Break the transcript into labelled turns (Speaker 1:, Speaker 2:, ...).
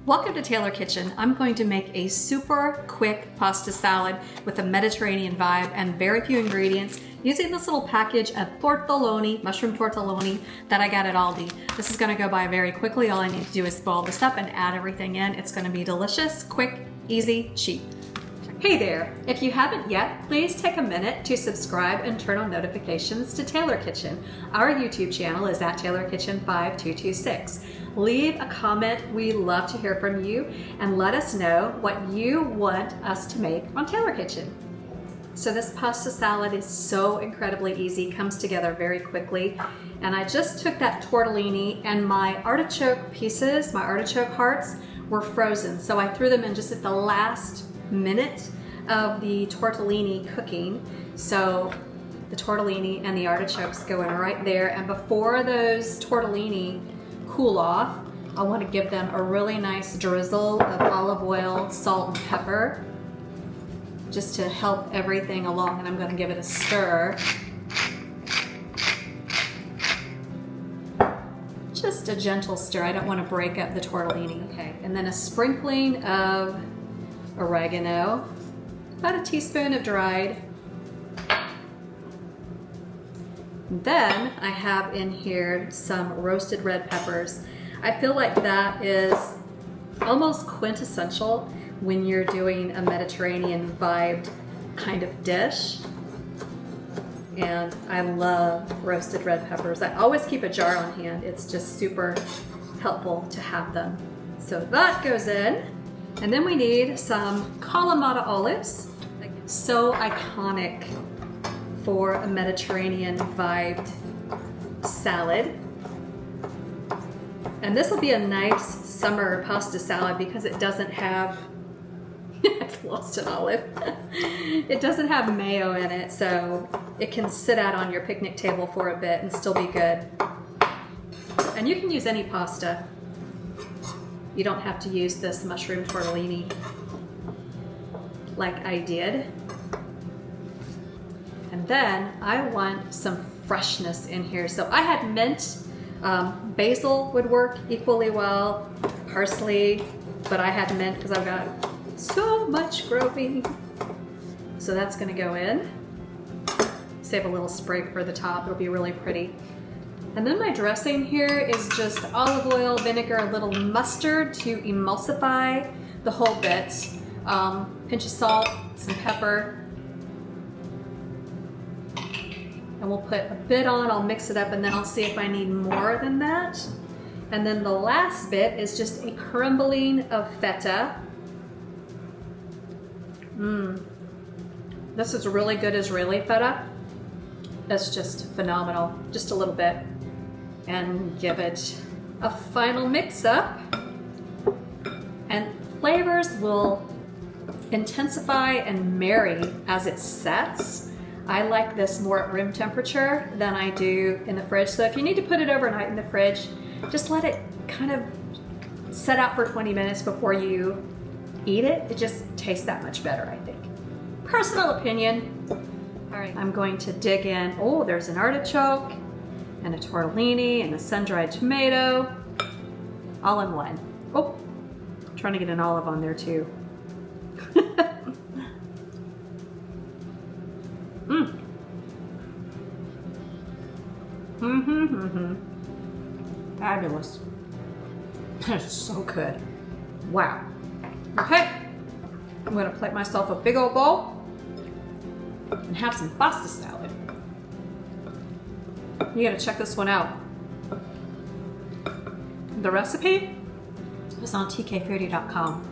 Speaker 1: Welcome to Taylor Kitchen. I'm going to make a super quick pasta salad with a Mediterranean vibe and very few ingredients using this little package of tortellini, mushroom tortellini that I got at Aldi. This is going to go by very quickly. All I need to do is boil this up and add everything in. It's going to be delicious, quick, easy, cheap. Hey there! If you haven't yet, please take a minute to subscribe and turn on notifications to Taylor Kitchen. Our YouTube channel is at TaylorKitchen5226. Leave a comment. We love to hear from you and let us know what you want us to make on Taylor Kitchen. So this pasta salad is so incredibly easy, comes together very quickly. And I just took that tortellini and my artichoke pieces, my artichoke hearts, were frozen. So I threw them in just at the last minute of the tortellini cooking. So the tortellini and the artichokes go in right there. And before those tortellini cool off, I want to give them a really nice drizzle of olive oil, salt, and pepper just to help everything along. And I'm going to give it a stir. Just a gentle stir. I don't want to break up the tortellini. Okay, and then a sprinkling of oregano, about a teaspoon of dried. Then I have in here some roasted red peppers. I feel like that is almost quintessential when you're doing a Mediterranean vibed kind of dish. And I love roasted red peppers. I always keep a jar on hand. It's just super helpful to have them. So that goes in. And then we need some kalamata olives. So iconic for a Mediterranean vibed salad. And this will be a nice summer pasta salad because it doesn't have, I've lost an olive. It doesn't have mayo in it, so it can sit out on your picnic table for a bit and still be good. And you can use any pasta. You don't have to use this mushroom tortellini like I did. And then I want some freshness in here. So I had mint, basil would work equally well, parsley, but I had mint because I've got so much gravy. So that's gonna go in. Save a little sprig for the top, it'll be really pretty. And then my dressing here is just olive oil, vinegar, a little mustard to emulsify the whole bit. Pinch of salt, some pepper. And we'll put a bit on, I'll mix it up, and then I'll see if I need more than that. And then the last bit is just a crumbling of feta. This is really good Israeli feta. That's just phenomenal. Just a little bit. And give it a final mix up. And flavors will intensify and marry as it sets. I like this more at room temperature than I do in the fridge. So if you need to put it overnight in the fridge, just let it kind of set out for 20 minutes before you eat it. It just tastes that much better, I think. Personal opinion. All right, I'm going to dig in. Oh, there's an artichoke and a tortellini and a sun-dried tomato, all in one. Oh, I'm trying to get an olive on there too. Fabulous. That's so good. Wow. Okay, I'm gonna plate myself a big old bowl and have some pasta salad. You gotta check this one out. The recipe is on tkfoodie.com.